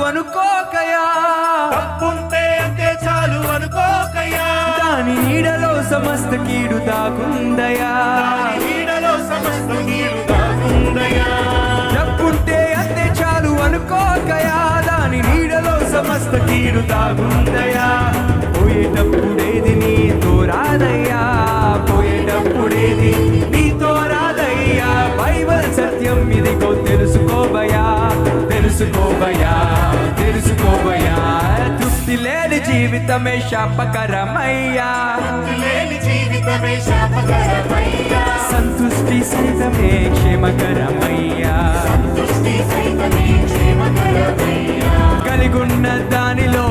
అనుకోకయా, తప్పుంటే అంతే చాలు అనుకోకయా, దాని నీడలో సమస్త కీడు దాగుందయా, దాని నీడలో సమస్త కీడు దాగుందయా. తప్పుంటే అంతే చాలు అనుకోకయా, దాని నీడలో సమస్త కీడు దాగుందయా. పోయేటప్పుడేది నీతో రాదయ్యా, పోయేటప్పుడేది నీతో రాదయ్యా. బైబిల్ సత్యం ఇదిగో తెలుసుకోబయా, తెలుసుకోబయా, తెలుసుకోబయా. తృప్తి లేని జీవితమే శాపకరమయ్యా, లేని జీవితమే శాపకరమయ్యా, సంతుష్టి సైతమే క్షేమకరమయ్యా. దృష్టి సైతమే క్షేమకరమయ్యా. కలిగున్న దానిలో